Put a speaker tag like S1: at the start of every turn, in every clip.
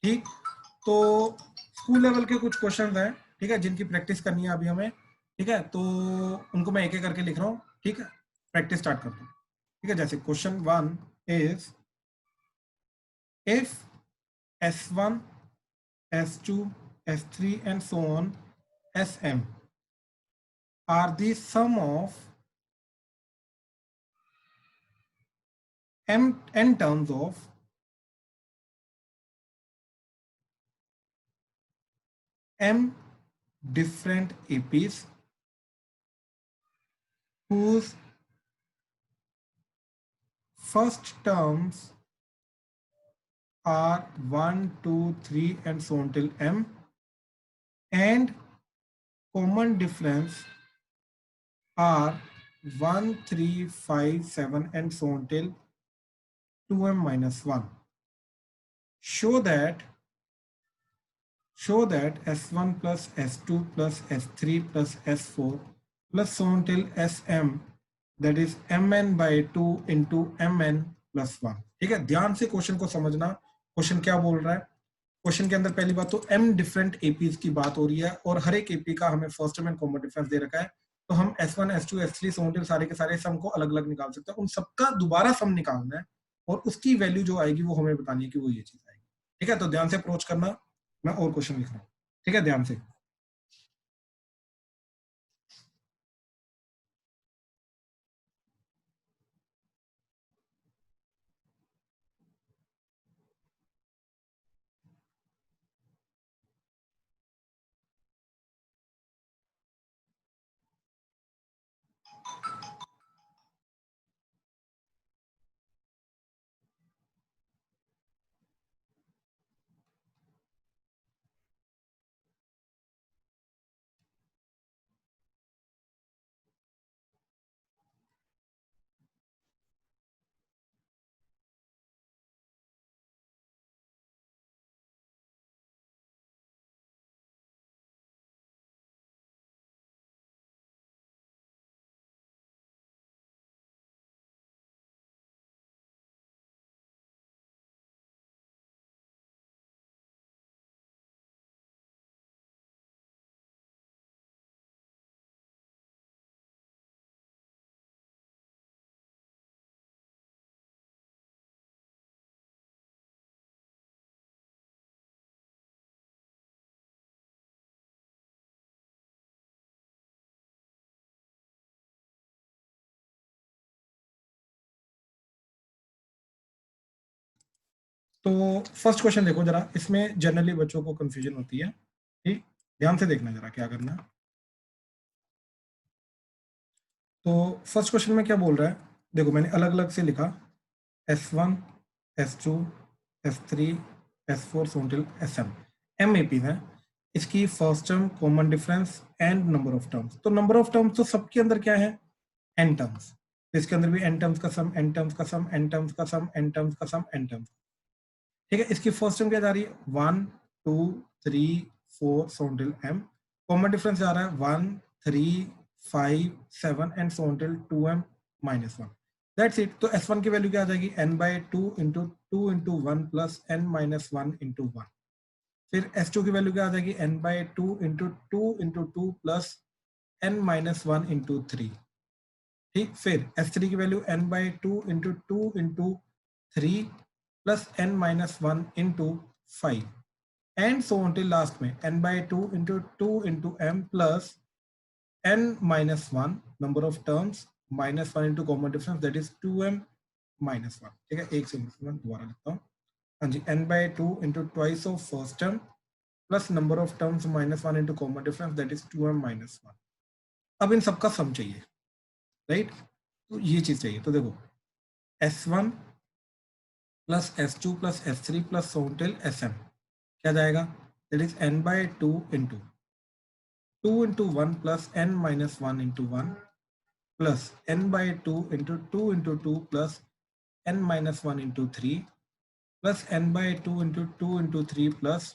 S1: ठीक, तो school level के कुछ क्वेश्चन हैं, ठीक है, जिनकी प्रैक्टिस करनी है अभी हमें, ठीक है, तो उनको मैं एक एक करके लिख रहा हूँ, ठीक है, प्रैक्टिस स्टार्ट करता हूँ, ठीक है। जैसे question 1 is if S1 S2 S3 and so on Sm are the sum of n terms of m different APs whose first terms are 1, 2, 3 and so on till m, and common difference are 1, 3, 5, 7 and so on till 2m minus 1. Show that S1 plus S2 plus S3 plus S4 plus so on till Sm, that is mn by 2 into mn plus 1। ठीक है, ध्यान से question को समझना, question क्या बोल रहा है। क्वेश्चन के अंदर पहली बात तो m डिफरेंट एपीज की बात हो रही है और हर एक एपी का हमें first term and common difference दे रखा है, तो हम S1 S2 S3 so on till सारे के सारे सम को अलग अलग निकाल सकते हैं, उन सबका दोबारा सम निकालना है और उसकी वैल्यू जो आएगी वो हमें बतानी है कि वो ये चीज आएगी। ठीक है, तो ध्यान से अप्रोच करना, मैं और क्वेश्चन लिख रहा हूँ, ठीक है, ध्यान से। तो फर्स्ट क्वेश्चन देखो जरा, इसमें जनरली बच्चों को कंफ्यूजन होती है, ठीक, ध्यान से देखना जरा क्या करना। तो फर्स्ट क्वेश्चन में क्या बोल रहा है, देखो मैंने अलग अलग से लिखा, S1 S2 S3 S4 सोनटिल Sm, M APs हैं, इसकी first term common difference and number of terms, तो नंबर ऑफ टर्म्स तो सबके अंदर क्या है, एन टर्म्स, तो इसके अंदर भी एन टर्म्स का सम, एन टर्म्स का सम, एन टर्म्स का सम, एन टर्म्स का सम, एन टर्म्स, ठीक है। इसकी फर्स्ट टर्म क्या जा रही है, 1 2 3 4 so till m, common difference जा रहा है 1 3 5 7 and so till 2m minus 1, that's it. तो S1 की वैल्यू क्या आ जाएगी, n by 2 into 2 into 1 plus n minus 1 into 1। फिर S2 की वैल्यू क्या आ जाएगी, n by 2 into 2 plus n minus 1 into 3, ठीक। फिर S3 की value n by 2 into 3 plus n minus 1 into 5 and so on till last में n by 2 into m plus n minus 1 number of terms minus 1 into common difference that is 2m minus 1, ठीक है। एक second मैं दोबारा लिखता हूँ, हाँ जी, n by 2 into twice of first term plus number of terms minus 1 into common difference that is 2m minus 1। अब इन सबका सम चाहिए, राइट, तो ये चीज चाहिए, तो देखो S1 plus S2 plus S3 plus so till Sm क्या जाएगा, that is n by 2 into 2 into 1 plus n minus 1 into 1 plus n by 2 into 2 plus n minus 1 into 3 plus n by 2 into 3 plus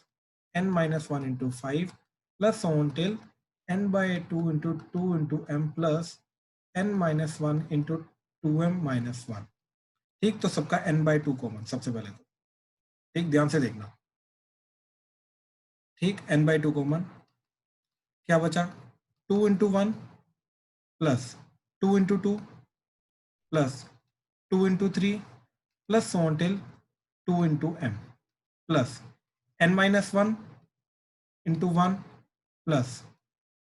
S1: n minus 1 into 5 plus so on till n by 2 into m plus n minus 1 into 2m minus 1, ठीक। तो सबका n by 2 common सबसे पहले, तो ठीक, ध्यान से देखना, ठीक, n/2 कॉमन, क्या बचा 2 into 1 plus 2 into 2 plus 2 into 3 plus so till 2 into m plus n-1 into 1 plus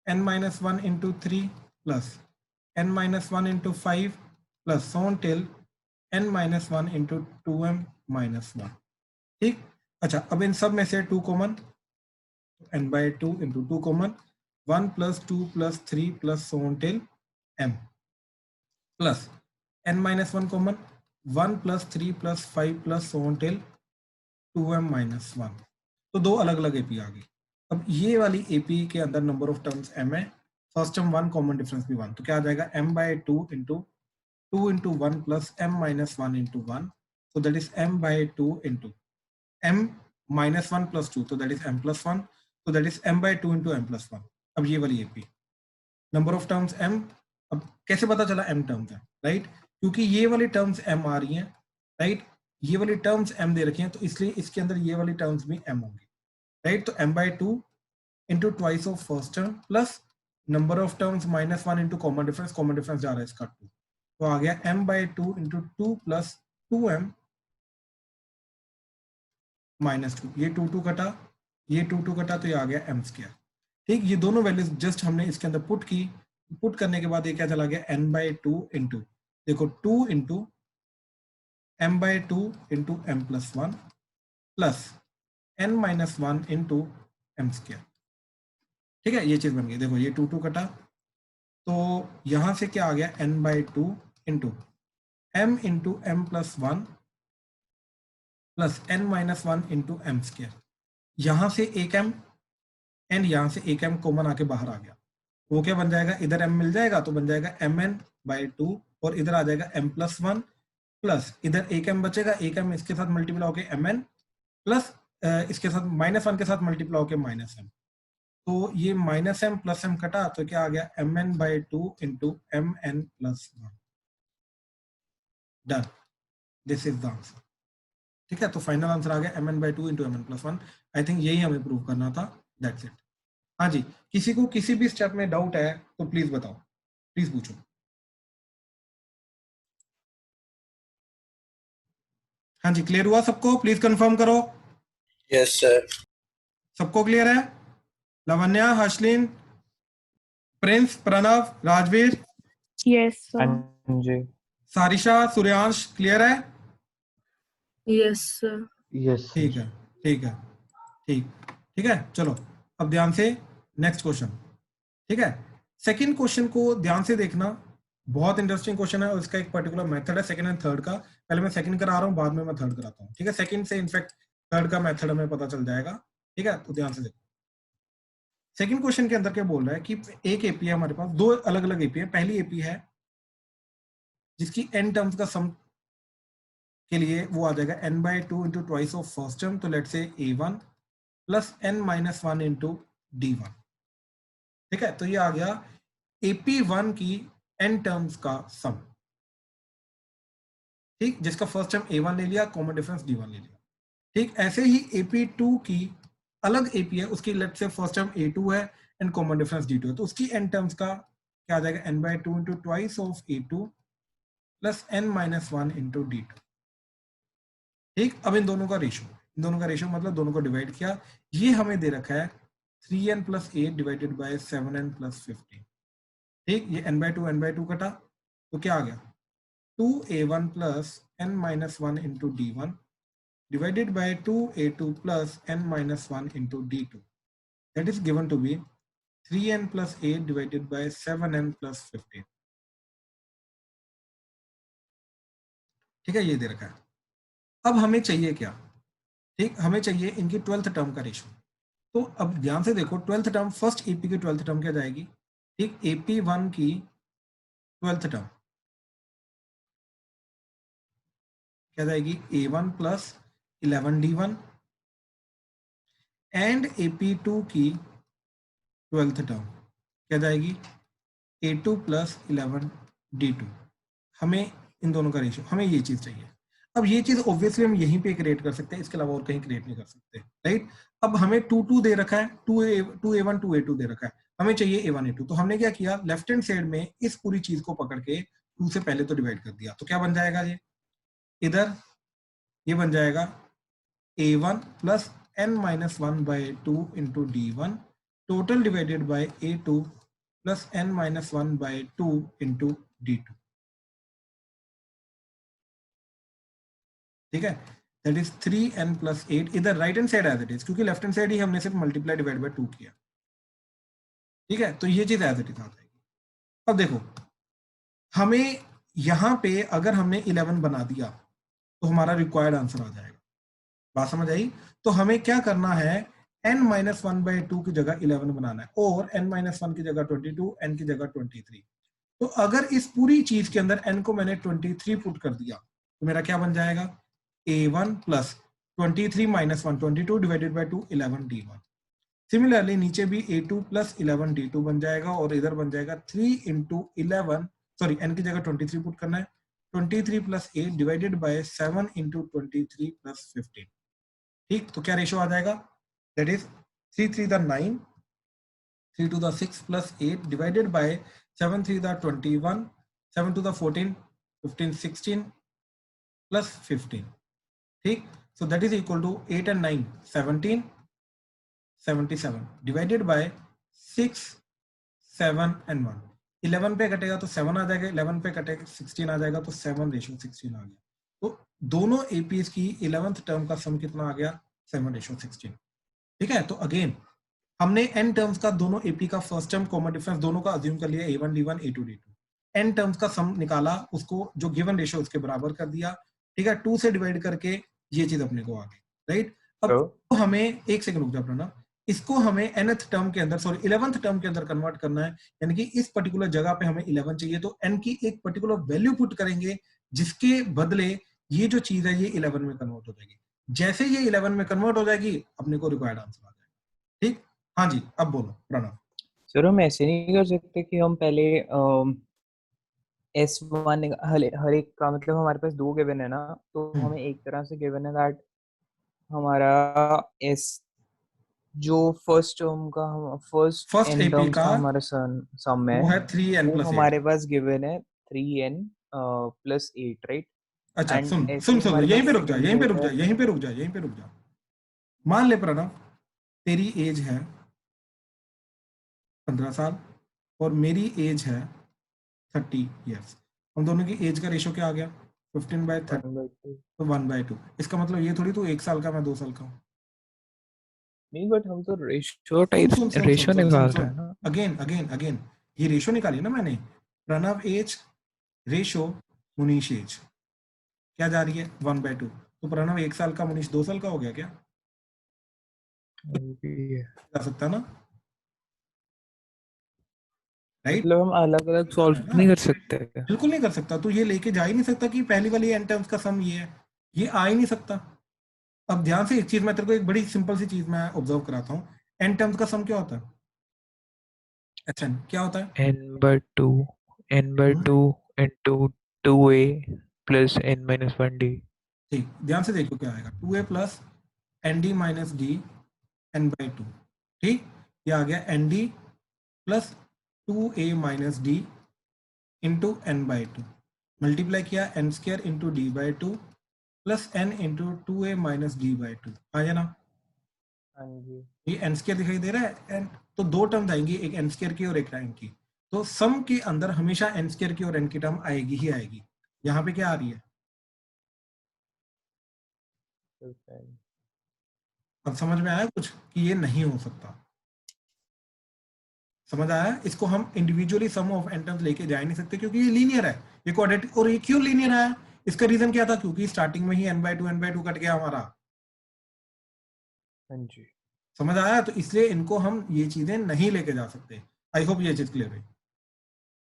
S1: n-1 into 3 plus n-1 into 5 plus so till n-1 into 2m-1। ठीक, अच्छा अब इन सब में से 2 common, n/2 into 2 common, 1 plus 2 plus 3 plus so till m plus n-1 common, 1 plus 3 प्लस 5 plus so till 2m-1। तो दो अलग अलग एपी आ गई। अब ये वाली एपी के अंदर नंबर ऑफ टर्म्स m है, फर्स्ट टर्म 1, कॉमन डिफरेंस भी 1, तो क्या आ जाएगा m/2 into 2 into 1 plus m-1 into 1, so that is m/2 into m-1 plus 2, so that is m plus 1, so that is m/2 into m plus 1। अब ये वाली AP number of terms m, अब कैसे पता चला m टर्म्स है, right, क्योंकि ये वाली टर्म्स m आ रही हैं, राइट, ये वाली टर्म्स m दे रखी हैं, तो इसलिए इसके अंदर ये वाली टर्म्स भी m होंगी, राइट। तो m/2 into twice of first term plus number of terms -1 into common difference जा रहा है इसका 2, तो आ गया m/2 इंटू 2 प्लस 2m -2, ये 2 कटा, ये 2 कटा, तो ये आ गया m स्क्वायर। ठीक, ये दोनों वैल्यूज जस्ट हमने इसके अंदर पुट की, पुट करने के बाद ये क्या चला गया n/2 इंटू, देखो 2 into m/2 into m plus 1 plus n-1 into m square. ठीक है, ये चीज बन गई, देखो ये 2 कटा, तो यहां से क्या आ गया n/2 into m into m plus 1 plus n-1 into m square. यहां से एक m एंड यहां से एक m कॉमन आके बाहर आ गया, वो क्या बन जाएगा, इधर m मिल जाएगा तो बन जाएगा mn/2, और इधर आ जाएगा m प्लस 1 प्लस इधर एक m बचेगा, एक m इसके साथ मल्टीप्लाई होके mn प्लस इसके साथ -1 के साथ मल्टीप्लाई होके -m, तो ये -m प्लस m कटा, तो क्या आ गया mn/2 into mn plus 1। Done, this is the answer. ठीक है, तो फाइनल आंसर आ गया mn/2 into mn plus 1। I think यही हमें प्रूव करना था, दैट्स इट। हाँ जी, किसी को किसी भी स्टेप में डाउट है तो प्लीज बताओ, प्लीज पूछो। हाँ जी, क्लियर हुआ सबको, प्लीज कंफर्म करो।
S2: Yes sir.
S1: सबको क्लियर है? Lavanya, Harshleen, Prince, Pranav, Rajveer,
S3: yes sir.
S4: जी
S1: सारिशा, सूर्यांश, क्लियर है?
S3: Yes sir.
S4: यस
S1: ठीक है, ठीक है, ठीक है, चलो अब ध्यान से नेक्स्ट क्वेश्चन। ठीक है, सेकंड क्वेश्चन को ध्यान से देखना, बहुत इंटरेस्टिंग क्वेश्चन है और इसका एक पर्टिकुलर मेथड है सेकंड एंड थर्ड का। पहले मैं सेकंड करा रहा हूँ, बाद में मैं थर्ड कराता हूँ। ठीक है, सेकंड से इनफैक्ट थर्ड का मेथड हमें पता चल जाएगा। ठीक है, तो ध्यान से देखो। सेकंड क्वेश्चन के अंदर क्या बोल रहा है कि एक एपी है हमारे पास, दो अलग अलग एपी है। पहली एपी है जिसकी n टर्म्स का सम के लिए वो आ जाएगा n/2 into twice of first term, तो लेट से a1 plus n-1 into d1। ठीक है, तो ये आ गया AP1 की n टर्म्स का सम। ठीक, जिसका फर्स्ट टर्म a1 ले लिया, कॉमन डिफरेंस d1 ले लिया। ठीक, ऐसे ही AP2 की अलग AP है, उसकी लेट से फर्स्ट टर्म a2 है एंड कॉमन डिफरेंस d2 है, तो उसकी n टर्म्स का क्या आ जाएगा n/2 into twice of a2 plus n-1 into d2। ठीक, अब इन दोनों का रेशियो मतलब दोनों को डिवाइड किया, ये हमें दे रखा है 3n plus 8 divided by 7n plus 15। ठीक, ये n/2 कटा, तो क्या आ गया 2a1 plus n-1 into d1 divided by 2a2 plus n-1 into d2, that is given to be 3n plus 8 divided by 7n plus 15। ठीक है, ये दे रखा है। अब हमें चाहिए क्या? ठीक, हमें चाहिए इनकी 12th टर्म का रेशियो। तो अब ध्यान से देखो, 12th टर्म, फर्स्ट एपी की 12th टर्म क्या जाएगी? ठीक, AP1 की 12th टर्म क्या जाएगी A1 plus 11D1 and AP2 की 12th टर्म क्या जाएगी A2 प्लस 11D2। हमें इन दोनों का रेशियो, हमें ये चीज चाहिए। अब ये चीज ऑब्वियसली हम यहीं पे क्रिएट कर सकते हैं, इसके अलावा और कहीं क्रिएट नहीं कर सकते, राइट। अब हमें 2 दे रखा है, 2a1 2a2 दे रखा है, हमें चाहिए a1 a2, तो हमने क्या किया, लेफ्ट हैंड साइड में इस पूरी चीज को पकड़ के 2 से पहले तो डिवाइड कर दिया, तो क्या बन जाएगा ये, इधर ये बन जाएगा a1 plus n-1/2 into d1 total divided by a2 plus n-1/2 into d2, ठीक है, दैट इज 3n प्लस 8, इधर right hand side as it is, क्योंकि लेफ्ट हैंड साइड ही हमने सिर्फ मल्टीप्लाई डिवाइड बाय 2 किया, ठीक है, तो ये चीज एज इट इज आ जाएगी। अब देखो हमें यहां पे अगर हमने 11 बना दिया तो हमारा रिक्वायर्ड आंसर आ जाएगा, बात समझ आई। तो हमें क्या करना है, n-1/2 की जगह 11 बनाना है, और n-1 की जगह 22, n की जगह 23। तो अगर इस पूरी चीज के अंदर n को मैंने 23 पुट कर दिया तो मेरा क्या बन जाएगा, a1 plus 23 minus 1 22 divided by 2 11 d1। Similarly नीचे भी a2 प्लस 11 d2 बन जाएगा, और इधर बन जाएगा 3 इंटू 11, सॉरी n की जगह 23 पुट करना है, 23 plus 8 divided bye 7 into 23 plus 15, ठीक। तो क्या रेशियो आ जाएगा, that is 3 3 9, 3 to the 6 plus 8 divided by 7 3 the 21, 7 to the 14, 15 16 plus 15, ठीक। so that is equal to 8 and 9 17 77 divided by 6 7 and 1, 11 पे कटेगा तो 7 आ जाएगा, 11 पे कटेगा 16 आ जाएगा, तो 7:16 आ गया। तो दोनों एपीएस की 11th टर्म का सम कितना आ गया, 7:16, ठीक है। तो अगेन हमने n टर्म्स का दोनों एपी का फर्स्ट टर्म कॉमन डिफरेंस दोनों का अज्यूम कर लिया, a1 d1 a2 d2, n terms का सम निकाला, उसको जो गिवन रेशियो उसके बराबर कर दिया, ठीक है, 2 से डिवाइड करके ये चीज अपने को आ गई, राइट। अब तो हमें एक सेकंड रुक जा प्रणव, इसको हमें nth टर्म के अंदर, सॉरी 11th टर्म के अंदर कन्वर्ट करना है, यानी कि इस पर्टिकुलर जगह पे हमें 11 चाहिए, तो n की एक पर्टिकुलर वैल्यू पुट करेंगे जिसके बदले ये जो चीज है ये 11 में कन्वर्ट हो जाएगी। जैसे ये 11 में कन्वर्ट हो जाएगी अपने को रिक्वायर्ड आंसर आ जाएगा, ठीक। हाँ जी, अब बोलो प्रणव।
S4: सर हम ऐसे नहीं कर सकते कि हम पहले S1 हर एक का, मतलब हमारे पास 2 गिवन है ना, तो हमें एक तरह से गिवन है दैट हमारा S जो फर्स्ट टर्म का first
S1: first
S4: n
S1: AP
S4: terms
S1: का
S4: का हमारा सम है,
S1: वो है 3n
S4: वो
S1: प्लस 8।
S4: हमारे पास गिवन है 3n प्लस 8, राइट।
S1: अच्छा
S4: एंड
S1: सुन
S4: ऐसे
S1: सुन
S4: ही
S1: सुन,
S4: हमारे
S1: यहीं
S4: पास
S1: पे रुक जा,
S4: सेकंड
S1: यहीं पे
S4: केस
S1: रुक
S4: है।
S1: जा, यहीं पे रुक जा, यहीं पे रुक जा। मान ले प्रणव तेरी एज है 15 साल और मेरी एज है 30 ईयर्स, हम दोनों की एज का रेशियो क्या आ गया, 15/30,
S4: 1/2
S1: तो 1/2। इसका मतलब ये थोड़ी तू 1 साल का मैं 2 साल का हूँ।
S4: नहीं, बट हम तो रेशियो
S1: सुन
S4: टाइप
S1: सुन सुन सुन
S4: रेशियो
S1: सुन सुन
S4: निकाल रहे
S1: सुन,
S4: हैं ना।
S1: अगेन अगेन अगेन, ये रेशियो निकाली ना मैंने, Pranav age ratio Munish age क्या जा रही है 1/2, तो प्रणव 1 साल का, मुनीश 2 साल का हो गया क्या,
S4: वो भी है।
S1: जा सकता है ना, राइट।
S4: मतलब हम अलग अलग सॉल्व नहीं कर सकते क्या?
S1: बिल्कुल नहीं कर सकता, तो ये लेके जा ही नहीं सकता कि पहली वाली एन टर्म्स का सम ये है, ये आ ही नहीं सकता। अब ध्यान से एक चीज मैं तेरे को एक बड़ी सिंपल सी चीज मैं ऑब्जर्व कराता हूँ, एन टर्म्स का सम क्या होता है, एचएन क्या होता है,
S4: n/2
S1: हम्म,
S4: n/2 into 2a plus n-1d।
S1: ठीक, ध्यान से देखो क्या आएगा, 2a plus n d minus d n/2, ठीक, ये आ गया n d plus 2a minus d into n/2, multiply किया n स्क्र into d/2 plus n into 2a minus d/2, आ जाना।
S4: हाँ जी।
S1: ये एन स्क्र दिखाई दे रहा है, एन तो दो टर्म आएंगी, एक एन स्क्र की और एक एन की, तो सम के अंदर हमेशा एन स्क्र की और एन की टर्म आएगी ही आएगी। यहाँ पे क्या आ रही है, अब समझ में आया कुछ कि ये नहीं हो सकता, समझ आया। इसको हम individually sum of n terms लेके जा ही नहीं सकते क्योंकि ये लीनियर है, ये क्वाड्रेटिक। और ये क्यों लीनियर है, इसका रीजन क्या था, क्योंकि स्टार्टिंग में ही n/2 कट गया हमारा,
S4: हाँ जी।
S1: समझ आया। तो इसलिए इनको हम ये चीजें नहीं लेके जा सकते। आई होप ये चीज क्लियर है।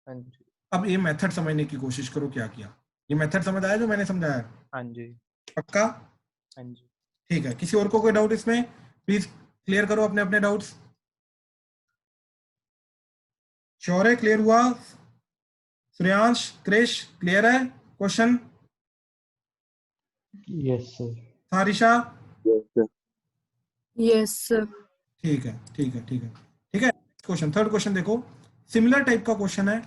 S4: हाँ जी।
S1: अब ये मेथड समझने की कोशिश करो क्या किया, ये मेथड समझ आया जो मैंने समझाया,
S4: हाँ जी।
S1: पक्का,
S4: हाँ जी।
S1: ठीक है। किसी और को कोई डाउट इसमें, प्लीज क्लियर करो अपने अपने डाउट्स। श्योर है, क्लियर हुआ, श्रेयांश क्रिश क्लियर है question,
S5: Yes, sir.
S1: Sarisha?
S2: Yes, sir.
S3: Yes, sir.
S1: ठीक है, ठीक है, ठीक है, ठीक है। क्वेश्चन, थर्ड क्वेश्चन देखो, सिमिलर टाइप का क्वेश्चन है,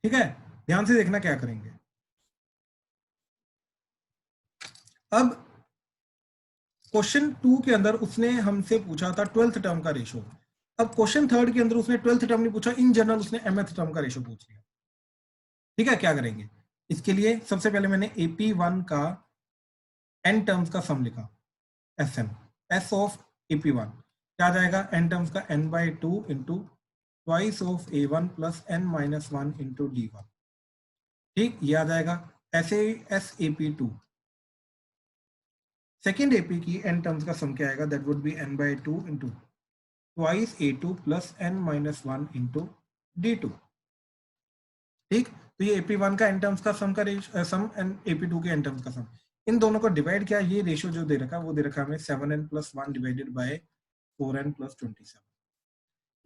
S1: ठीक है, ध्यान से देखना क्या करेंगे। अब क्वेश्चन 2 के अंदर उसने हमसे पूछा था 12th टर्म का रेशो। अब क्वेश्चन 3 के अंदर उसने 12th टर्म नहीं पूछा, इन जनरल उसने mth टर्म का रेशो पूछ लिया। ठीक है, क्या करेंगे इसके लिए? सबसे पहले मैंने AP1 का n टर्म्स का सम लिखा, Sm, S ऑफ AP1 क्या आ जाएगा? n टर्म्स का n/2 into twice of A1 plus n-1 into D1। ठीक, ये आ जाएगा। ऐसे ही SAP2 सेकेंड AP की n टर्म्स का सम क्या आएगा? That would be n/2 into twice A2 plus n-1 into D2। ठीक, तो ये AP1 का n टर्म्स का सम का सम एंड AP2 के n टर्म्स का सम, इन दोनों को डिवाइड किया। ये रेशियो जो दे रखा है वो दे रखा है हमें 7n + 1 डिवाइडेड बाय 4n + 27।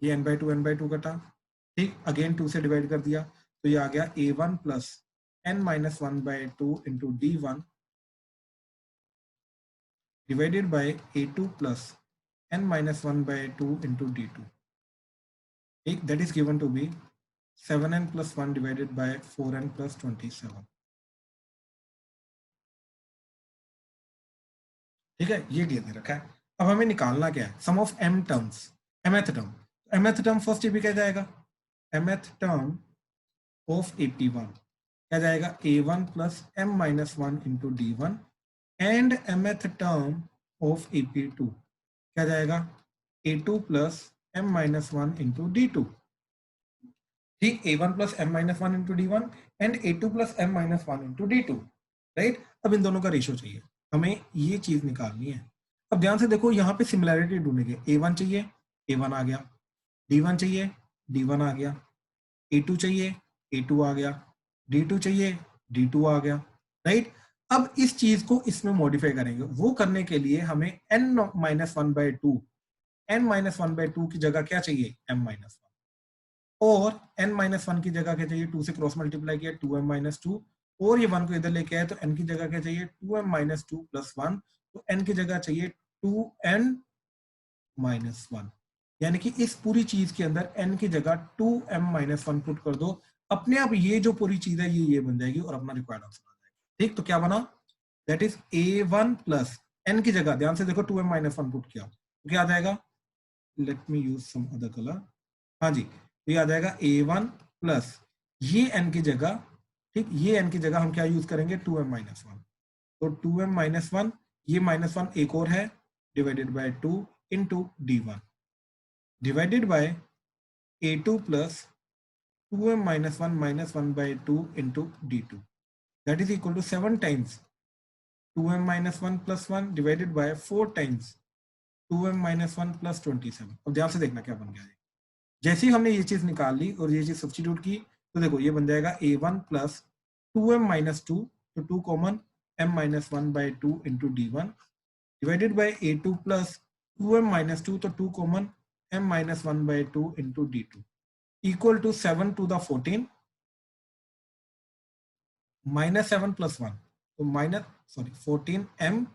S1: ये n/2 कटा, ठीक, अगेन 2 से डिवाइड कर दिया, तो ये आ गया A1 plus n-1/2 into D1 divided by A2 plus n-1/2 into D2। ठीक, that is given to be 7n + 1 divided by 4n + 27। ठीक है, ये दे रखा है। अब हमें निकालना क्या है? Sum of m terms, mth term. mth term first AP क्या जाएगा? mth टर्म ऑफ AP1 क्या जाएगा? A1 plus m-1 into D1 and mth term of AP2 क्या जाएगा? A2 plus m-1 into D2। ठीक, A1 plus m-1 into D1 and A2 plus m-1 into D2। Right, अब इन दोनों का ratio चाहिए, हमें ये चीज निकालनी है। अब ध्यान से देखो, यहाँ पे सिमिलैरिटी ढूंढेंगे। A1 चाहिए, A1 आ गया, D1 चाहिए, D1 आ गया, A2 चाहिए, A2 आ गया, D2 चाहिए, D2 आ गया। राइट, अब इस चीज को इसमें मॉडिफाई करेंगे। वो करने के लिए हमें n-1/2 n-1/2 की जगह क्या चाहिए? m-1, और n-1 की जगह क्या चाहिए? 2 से क्रॉस मल्टीप्लाई किया 2m-2, और ये 1 को इधर लेके आए तो n की जगह क्या चाहिए? 2m-2 प्लस 1, तो n की जगह चाहिए 2n-1, यानी कि इस पूरी चीज के अंदर n की जगह 2m-1 पुट कर दो, अपने आप ये जो पूरी चीज है ये बन जाएगी और अपना रिक्वायर्ड आंसर आ जाएगा। ठीक, तो क्या बना? That is A1 plus n की जगह, ध्यान से देखो, 2m-1 पुट किया तो क्या आ जाएगा? Let me use some other colour. हाँ जी, तो ये आ जाएगा A1 प्लस ये n की जगह, ठीक, ये n की जगह हम क्या यूज करेंगे? 2m-1, तो 2m-1, ये -1 एक और है, divided by 2 into D1 divided by A2 plus 2m-1 -1/2 into D2, that is equal to 7 times 2m-1 plus 1 divided by 4 times 2m-1 plus 27। अब ध्यान से देखना क्या बन गया है। जैसे ही हमने ये चीज निकाल ली और ये चीज सब्स्टिट्यूट की, तो देखो ये बन जाएगा A1 प्लस 2m-2, तो 2 common, m-1/2 into D1 divided by A2 plus 2m-2, तो 2 common, m-1/2 into D2 equal to 7 to the 14 minus 7 plus 1, तो 14m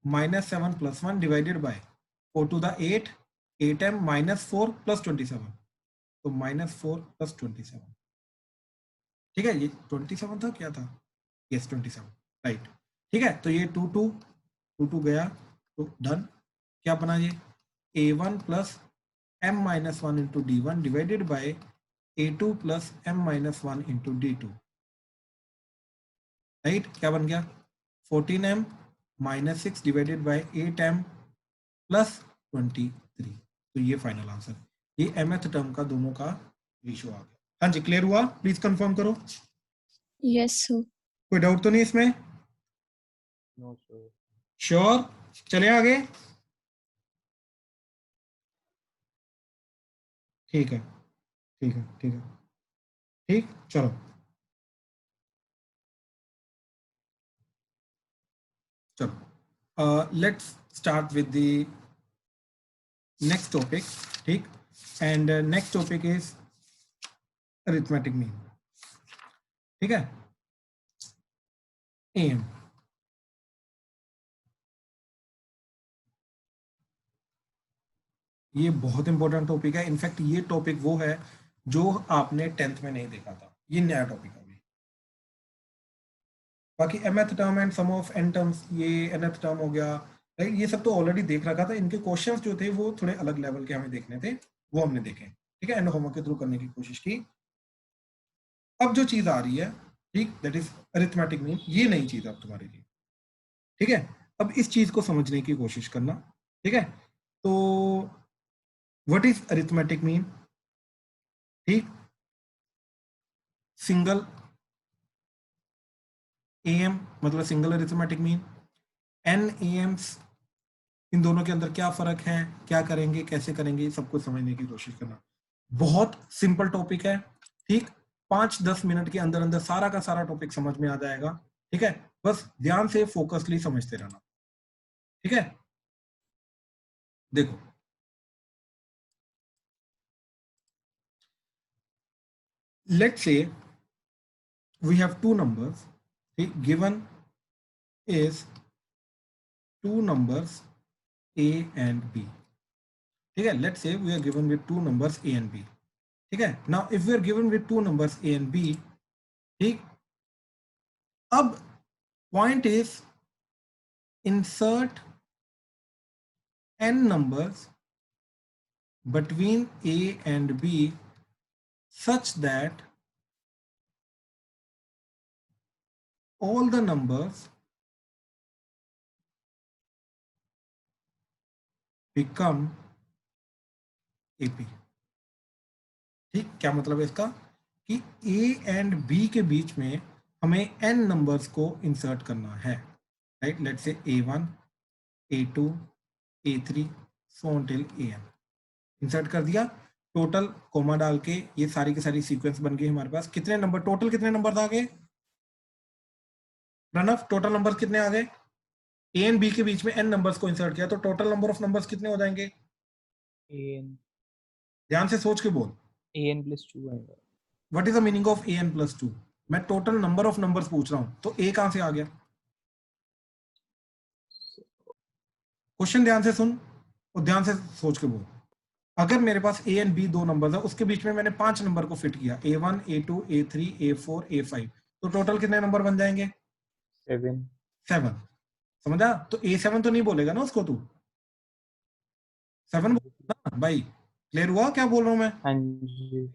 S1: minus 7 plus 1 divided by 4 to the 8, 8m minus 4 plus 27, तो -4 plus 27। ठीक है, ये 27 था, क्या था? Yes 27, right. ठीक है, तो ये 2 गया, तो डन। क्या बना ये? A1 plus m-1 into D1 divided by A2 plus m-1 into D2। Right, क्या बन गया? 14m minus 6 divided by 8m plus 23। तो ये फाइनल आंसर, ये mth टर्म का दोनों का रेशियो आ गया। हाँ जी, क्लियर हुआ? प्लीज कंफर्म करो।
S3: Yes, sir.
S1: कोई डाउट तो नहीं इसमें?
S5: No, sir.
S1: श्योर? चले आगे। ठीक है, ठीक है, ठीक है, ठीक, चलो। चलो, let's start with the next topic. ठीक, and next topic is arithmetic mean. ठीक है, AM। ये बहुत इंपॉर्टेंट टॉपिक है। इनफैक्ट ये टॉपिक वो है जो आपने 10th में नहीं देखा था, ये नया टॉपिक है अभी। बाकी mth term and sum of n terms, ये nth टर्म हो गया, राइट, ये सब तो ऑलरेडी देख रखा था। इनके क्वेश्चंस जो थे वो थोड़े अलग लेवल के हमें देखने थे, वो हमने देखे, ठीक है, एंड होमवर्क के थ्रू करने की कोशिश की। अब जो चीज आ रही है, ठीक, दैट इज अरिथमेटिक मीन, ये नई चीज अब तुम्हारे लिए, ठीक है। अब इस चीज को समझने की कोशिश करना, ठीक है। तो व्हाट इज अरिथमेटिक मीन, ठीक, सिंगल एम मतलब single arithmetic mean, N Ms, इन दोनों के अंदर क्या फर्क है, क्या करेंगे, कैसे करेंगे, सब कुछ समझने की कोशिश करना। बहुत सिंपल टॉपिक है, ठीक, 5-10 मिनट के अंदर अंदर सारा का सारा टॉपिक समझ में आ जाएगा, ठीक है। बस ध्यान से फोकसली समझते रहना, ठीक है। देखो, let's say we have two numbers, ठीक, given is two numbers a and b, ठीक है। Let's say we are given with two numbers a and b, ठीक है। Now if we are given with two numbers a and b, ठीक, अब point is insert n numbers between a and b such that all the numbers become ap, ठीक। क्या मतलब है इसका, कि a एंड b के बीच में हमें n नंबर्स को इंसर्ट करना है, right. Let's say a1 a2 a3 so on till an, insert कर दिया, टोटल कोमा डाल के ये सारी की सारी सीक्वेंस बन गई हमारे पास। कितने नंबर टोटल, कितने नंबर आ गए प्रणव, टोटल नंबर कितने आ गए, ए एंड बी के बीच में n नंबर्स को इंसर्ट किया तो टोटल नंबर ऑफ नंबर्स कितने हो जाएंगे,
S4: an
S1: ध्यान से सोच के बोल।
S4: an plus 2 आएगा।
S1: What is the meaning of an plus 2? मैं टोटल नंबर ऑफ नंबर्स पूछ रहा हूं, तो a कहां से आ गया, क्वेश्चन ध्यान से सुन और ध्यान से सोच के बोल। अगर मेरे पास a एंड b दो नंबर्स है, उसके बीच में मैंने 5 नंबर को फिट किया, a1 a2 a3 a4 a5, तो टोटल कितने नंबर बन जाएंगे,
S4: 7
S1: 7, समझा। तो a7 तो नहीं बोलेगा ना उसको, तू 7 बोलेगा ना भाई, क्लियर हुआ क्या बोल रहा हूं मैं।
S4: हाँ जी।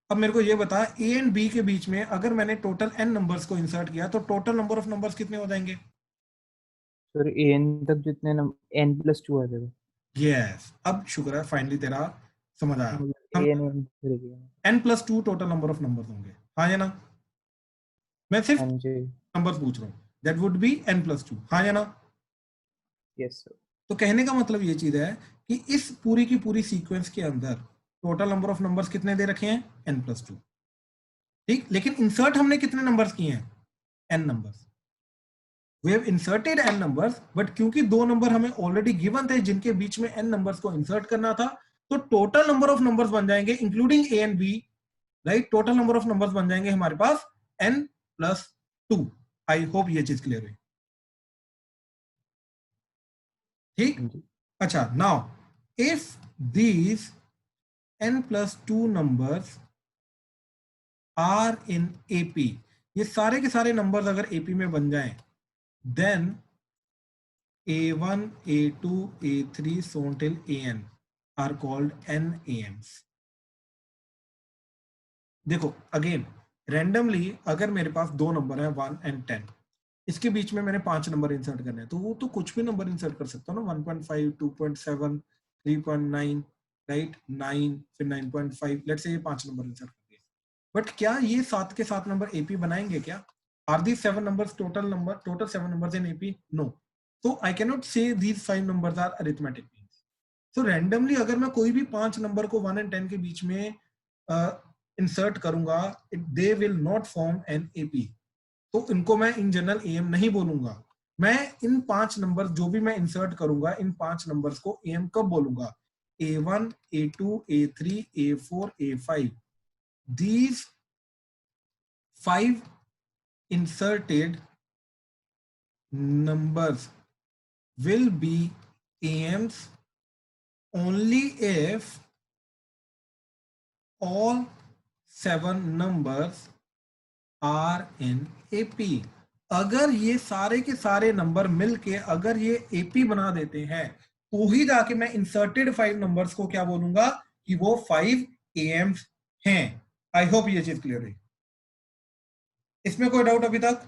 S1: अब मेरे को ये बता, ए एंड बी के बीच में अगर मैंने टोटल n नंबर्स को इंसर्ट किया तो टोटल नंबर ऑफ नंबर्स कितने हो जाएंगे,
S4: सर an तक जितने n plus 2 आ जाएगा।
S1: यस, अब शुक्र है फाइनली तेरा समझ आया। हम
S4: an कर दिया।
S1: n+2 total number of numbers होंगे, हाँ या ना, मैं सिर्फ
S4: हाँ जी।
S1: नंबर्स पूछ रहा हूँ, दैट वुड बी n+2, हाँ या ना।
S4: Yes sir.
S1: तो कहने का मतलब ये चीज है कि इस पूरी की पूरी सीक्वेंस के अंदर टोटल नंबर ऑफ नंबर्स कितने दे रखे हैं, n+2, ठीक। लेकिन इंसर्ट हमने कितने नंबर्स किए हैं, n numbers, we have inserted n numbers, but क्योंकि दो नंबर हमें ऑलरेडी गिवन थे जिनके बीच में n नंबर्स को इंसर्ट करना था, तो टोटल नंबर ऑफ नंबर्स बन जाएंगे including a and b, right. Total number of numbers बन जाएंगे हमारे पास n+2। आई होप ये चीज क्लियर हुई, ठीक।
S4: हाँ जी।
S1: अच्छा, now if these n+2 numbers are in AP, ये सारे के सारे नंबर्स अगर एपी में बन जाएं, then A1, A2, A3 so on till AN are called NAMs। देखो अगेन, रैंडमली अगर मेरे पास दो नंबर है 1 and 10, इसके बीच में मैंने 5 नंबर इंसर्ट करने हैं, तो वो तो कुछ भी नंबर इंसर्ट कर सकता हूँ ना, 1.5, 2.7, 3.9, राइट, 9, फिर 9.5, लेट्स से ये 5 नंबर इंसर्ट कर दिए। बट क्या ये 7 के 7 नंबर एपी बनाएंगे क्या, are these 7 numbers total 7 numbers in AP, no. So I cannot say these 5 numbers are arithmetic means. So randomly अगर मैं कोई भी 5 नंबर को 1 and 10 के बीच में इंसर्ट करूंगा, they will not form an AP। तो इनको मैं इन जनरल AM नहीं बोलूंगा, मैं इन 5 नंबर जो भी मैं इंसर्ट करूंगा, इन 5 नंबर्स को AM कब बोलूंगा, A1, A2, A3, A4, A5। These 5 inserted numbers will be AMs only if all 7 numbers are in AP। अगर ये सारे के सारे नंबर मिलके अगर ये AP बना देते हैं तो ही जाके मैं इंसर्टेड 5 नंबर्स को क्या बोलूंगा कि वो 5 AMs हैं। आई होप ये चीज क्लियर है। इसमें कोई डाउट अभी तक?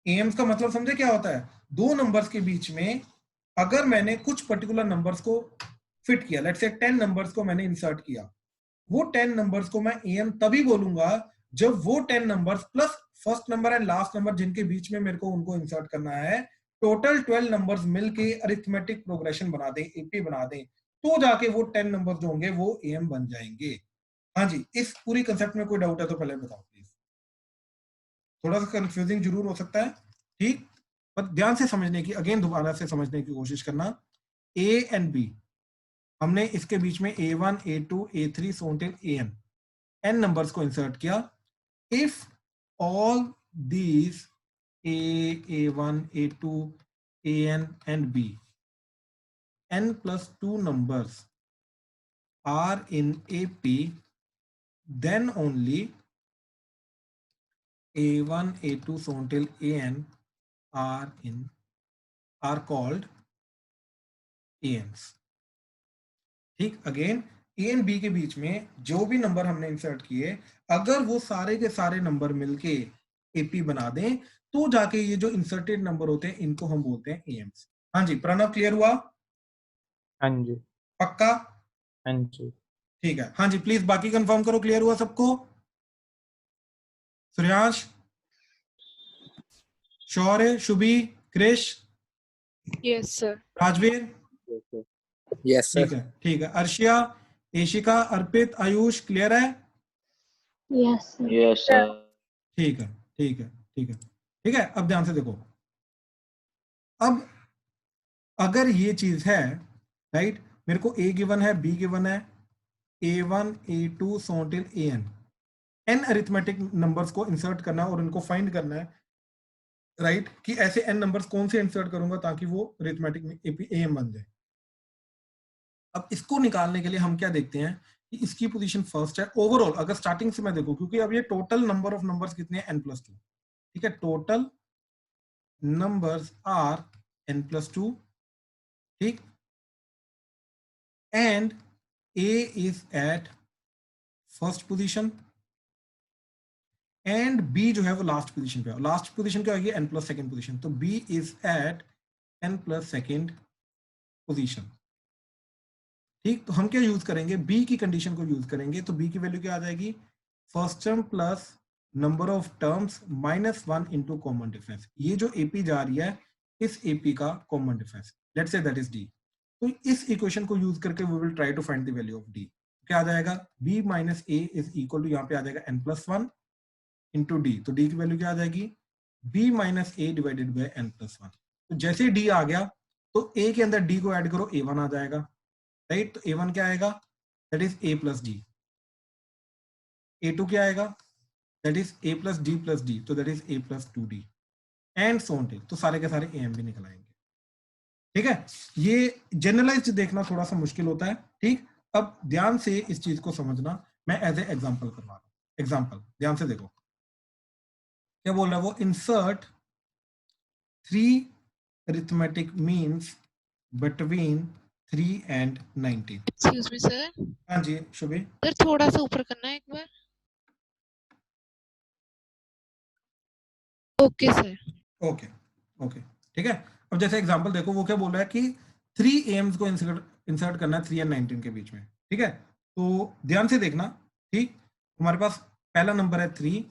S1: AMs का मतलब समझे क्या होता है? दो नंबर्स के बीच में अगर मैंने कुछ पर्टिकुलर नंबर्स को फिट किया, लेट्स से 10 नंबर्स को मैंने इंसर्ट किया, वो 10 नंबर्स को मैं AM तभी बोलूंगा जब वो 10 numbers plus first number and last number जिनके बीच में मेरे को उनको इंसर्ट करना है, टोटल 12 नंबर्स मिलके अरिथमेटिक प्रोग्रेशन बना दें, AP बना दें, तो जाके वो 10 नंबर्स जो होंगे वो AM बन जाएंगे। हाँ जी, इस पूरी कंसेप्ट में कोई डाउट है तो पहले बताओ प्लीज। थोड़ा सा कंफ्यूजिंग जरूर हो सकता है, ठीक, पर ध्यान से समझने की, अगेन दोबारा से समझने की कोशिश करना। A एंड B, हमने इसके बीच में A1, A2, A3 so until AN n numbers को इंसर्ट किया। If all these A1, A2, AN and B, n+2 numbers are in AP, then only A1, A2 so until AN are called ANs। ठीक, again A and B के बीच में जो भी number हमने insert किए, अगर वो सारे के सारे नंबर मिलके एपी बना दें तो जाके ये जो इंसर्टेड नंबर होते हैं इनको हम बोलते हैं एएम्स। हाँ जी, प्रणव क्लियर हुआ?
S4: हाँ जी।
S1: पक्का?
S4: हाँ जी।
S1: ठीक है, हाँ जी, प्लीज बाकी कंफर्म करो क्लियर हुआ सबको। सूर्यांश, शौर्य, Shubhi, Krrish,
S3: Yes, sir.
S1: Rajveer,
S2: Yes, sir.
S1: ठीक है, ठीक है, अर्शिया, एशिका, अर्पित, आयुष क्लियर है?
S3: Yes, sir.
S5: Yes, sir.
S1: ठीक है, ठीक है, ठीक है, ठीक है। अब ध्यान से देखो, अब अगर ये चीज है, राइट, मेरे को A गिवन है, B गिवन है, A1, A2 so until AN, n arithmetic numbers को इंसर्ट करना है और इनको फाइंड करना है, राइट, कि ऐसे n नंबर्स कौन से इंसर्ट करूंगा ताकि वो अरिथमेटिक में AM बन जाए। अब इसको निकालने के लिए हम क्या देखते हैं कि इसकी पोजीशन फर्स्ट है ओवरऑल। अगर स्टार्टिंग से मैं देखूं, क्योंकि अब ये टोटल नंबर ऑफ नंबर्स कितने हैं, n+2, ठीक है, टोटल नंबर्स आर n+2, ठीक, and A is at first position and B जो है वो लास्ट पोजीशन पे है। लास्ट पोजीशन क्या होगी, n+ सेकंड पोजीशन, तो B is at n+ second position. ठीक, तो हम क्या यूज करेंगे, B की कंडीशन को यूज करेंगे, तो B की वैल्यू क्या आ जाएगी, first term plus number of terms -1 into common difference. ये जो AP जा रही है इस AP का common difference, let's say that is D। तो इस इक्वेशन को यूज करके we will try to find the value of D। क्या आ जाएगा, B minus A is equal to, यहाँ पे आ जाएगा n+1 इंटू D, तो D की वैल्यू क्या आ जाएगी, B minus A divided by n+1। तो जैसे D आ गया तो A के अंदर D को ऐड करो, A1 आ जाएगा, राइट, तो A1 क्या आएगा, that is A plus D। A2 क्या आएगा, that is A plus D plus D, तो that is A plus 2D and so on till, तो सारे के सारे AM भी निकल आएंगे। ठीक है, ये जनरलाइज देखना थोड़ा सा मुश्किल होता है, ठीक। अब ध्यान से इस चीज को समझना, मैं एज ए एग्जांपल करवा रहा हूँ। एग्जांपल ध्यान से देखो, क्या बोल रहा है वो, insert 3 arithmetic means between 3 and 19।
S6: Excuse me sir,
S1: हाँ जी शुभी,
S6: सर थोड़ा सा ऊपर करना है एक बार। Okay sir.
S1: ओके ओके, ठीक है। अब जैसे एग्जांपल देखो, वो क्या बोल रहा है कि 3 AMs को इंसर्ट करना है 3 and 19 के बीच में, ठीक है। तो ध्यान से देखना, ठीक, हमारे पास पहला नंबर है 3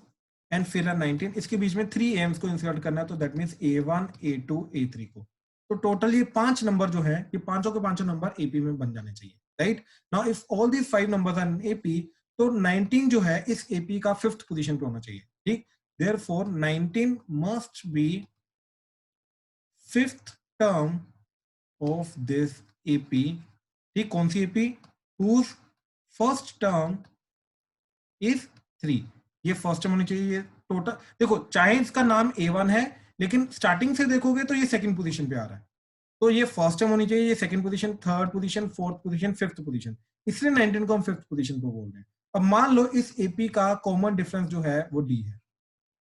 S1: एंड फिर है 19, इसके बीच में 3 AMs को इंसर्ट करना है, तो that means A1, A2, A3 को। तो टोटल ये 5 नंबर जो है, ये पांचों के पांचों नंबर AP में बन जाने चाहिए, right. Now if all these 5 numbers are in AP, तो 19 जो है इस AP का 5th पोजीशन पे होना चाहिए, ठीक। Therefore 19 must be 5th term of this AP, ठीक, कौन सी AP, whose first term is 3। ये फर्स्ट टर्म होनी चाहिए। ये टोटल देखो, चाहे इसका नाम A1 है लेकिन स्टार्टिंग से देखोगे तो ये सेकंड पोजीशन पे आ रहा है, तो ये फर्स्ट टर्म होनी चाहिए, ये second position, third position, fourth position, fifth position, इसलिए 19 को हम फिफ्थ पोजीशन पे बोल रहे हैं। अब मान लो इस एपी का कॉमन डिफरेंस जो है वो डी है,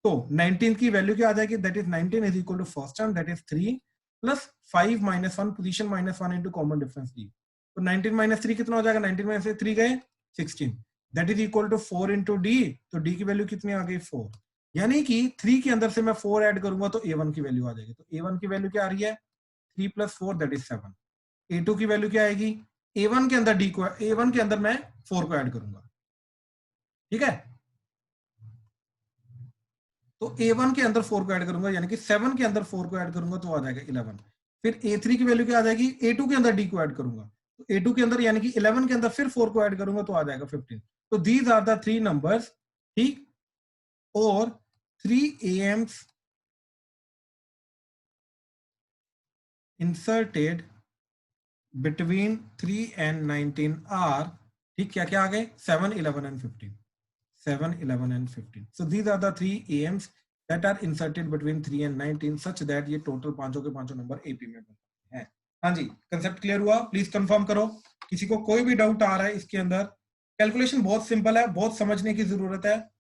S1: तो 19 की वैल्यू क्या आ जाएगी, that is 19 is equal to first term that is 3 प्लस 5 minus 1 position minus 1 into common difference D. तो 19 माइनस 3 कितना हो जाएगा, 19 माइनस 3 गए 16, that is equal to 4 into D. तो डी की वैल्यू कितनी आ गई 4, यानी कि 3 के अंदर से मैं 4 ऐड करूंगा तो a1 की वैल्यू आ जाएगी। तो a1 की वैल्यू क्या आ रही है 3 प्लस 4 दैट इज 7। a2 की वैल्यू क्या आएगी, a1 के अंदर डी को, a1 के अंदर मैं 4 को ऐड करूंगा, ठीक है। तो a1 के अंदर 4 को ऐड करूंगा, यानी कि 7 के अंदर 4 को ऐड करूंगा तो आ जाएगा 11। फिर a3 की वैल्यू क्या आ जाएगी, a2 के अंदर d को ऐड करूंगा, तो a2 के अंदर यानी कि 11 के अंदर फिर 4 को ऐड करूंगा तो आ जाएगा 15। तो दीज आर द 3 नंबर्स, ठीक, और 3 AMs inserted between 3 and 19 are, ठीक, क्या क्या आ गए 7, 11 and 15, 7, 11 and 15. So these are the 3 AMs that are inserted between 3 and 19 such that ये टोटल पांचों के पांचों नंबर AP में बनते हैं। हाँ जी, कंसेप्ट क्लियर हुआ, प्लीज कंफर्म करो। किसी को कोई भी डाउट आ रहा है इसके अंदर, कैलकुलेशन बहुत सिंपल है, बहुत समझने की जरूरत है।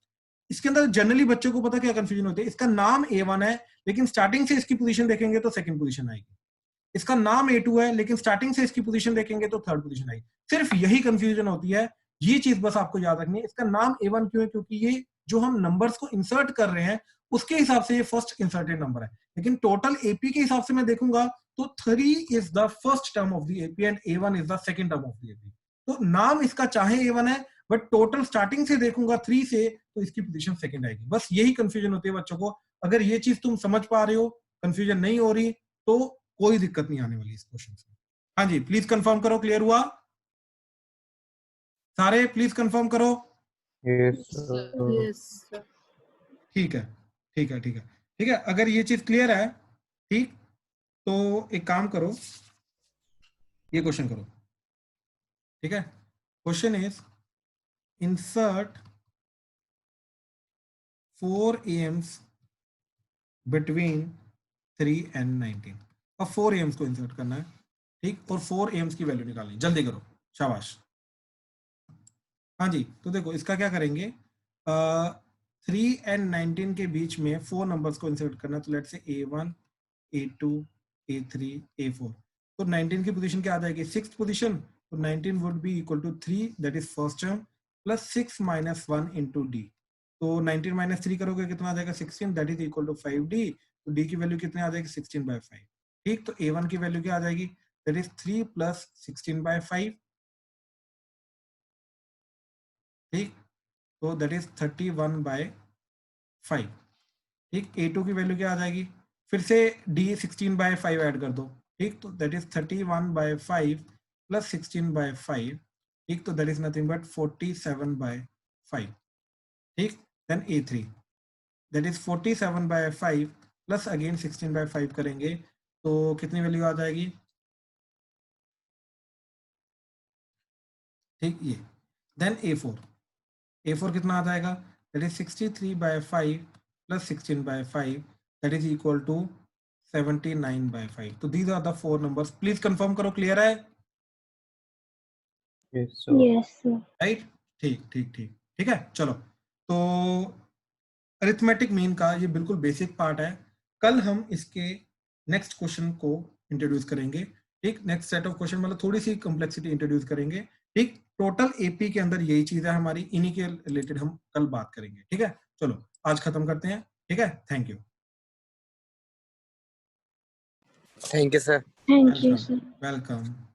S1: इसके अंदर जनरली बच्चों को पता क्या कंफ्यूजन होती है, इसका नाम A1 है लेकिन स्टार्टिंग से इसकी पोजीशन देखेंगे तो सेकंड पोजीशन आएगी, इसका नाम A2 है लेकिन स्टार्टिंग से इसकी पोजीशन देखेंगे तो थर्ड पोजीशन आएगी। सिर्फ यही कंफ्यूजन होती है, ये चीज बस आपको याद रखनी है। इसका नाम A1 क्यों है, क्योंकि ये जो हम नंबर्स को इंसर्ट कर रहे हैं उसके हिसाब से ये फर्स्ट इंसर्टेड नंबर है, लेकिन टोटल एपी के हिसाब से मैं देखूंगा तो 3 is the first term of the AP and A1 is the second term of the AP. तो नाम इसका चाहे A1 है बट टोटल स्टार्टिंग से देखूंगा 3 से तो इसकी पोजीशन सेकंड आएगी। बस यही कंफ्यूजन होती है बच्चों को। अगर ये चीज तुम समझ पा रहे हो, कंफ्यूजन नहीं हो रही, तो कोई दिक्कत नहीं आने वाली इस क्वेश्चन से। हाँ जी, प्लीज कंफर्म करो, क्लियर हुआ सारे, प्लीज कंफर्म करो।
S5: Yes,
S3: Yes, sir.
S1: ठीक है, ठीक है, ठीक है, ठीक है। अगर ये चीज क्लियर है, ठीक, तो एक काम करो, ये क्वेश्चन करो, ठीक है। Question is insert 4 AMs between 3 and 19। अब 4 AMs को इंसर्ट करना है, ठीक, और 4 AMs की वैल्यू निकालनी, जल्दी करो, शाबाश। हाँ जी, तो देखो इसका क्या करेंगे, 3 and 19 के बीच में 4 नंबर्स को इंसर्ट करना, तो लेट से A1, A2, A3, A4। तो 19 की पोजीशन क्या आ जाएगी, सिक्स्थ पोजीशन, तो 19 would be equal to 3 that is first term plus 6 minus 1 into D. तो 19 माइनस 3 करोगे कितना आ जाएगा 16 that is equal to 5D। तो डी की वैल्यू कितनी आ जाएगी 16/5, ठीक। तो A1 की वैल्यू क्या आ जाएगी, दैट इज 3 प्लस 16/5, ठीक, तो दैट इज 31/5, ठीक। A2 की वैल्यू क्या आ जाएगी, फिर से D 16/5 ऐड कर दो, ठीक, तो दैट इज 31/5 प्लस 16/5, ठीक, तो दैट इज नथिंग बट 47/5, ठीक। Then A3 that is 47/5 plus again 16/5 करेंगे तो कितनी वैल्यू आ जाएगी, ठीक, ये। देन A4 कितना आ जाएगा, that is 63/5 plus 16/5 that is equal to 79/5। तो these are the 4 numbers, please confirm करो, क्लियर है,
S5: yes, sir.
S3: Yes, sir.
S1: Right, ठीक ठीक ठीक, ठीक है। चलो, तो अरिथमेटिक मीन का ये बिल्कुल बेसिक पार्ट है। कल हम इसके नेक्स्ट क्वेश्चन को इंट्रोड्यूस करेंगे, ठीक, नेक्स्ट सेट ऑफ क्वेश्चन मतलब थोड़ी सी कॉम्प्लेक्सिटी इंट्रोड्यूस करेंगे, ठीक। टोटल एपी के अंदर यही चीज है हमारी, इन्हीं के रिलेटेड हम कल बात करेंगे, ठीक है। चलो आज खत्म करते हैं, ठीक है, thank you.
S2: Thank you, sir.
S3: Thank you, sir.
S1: Welcome.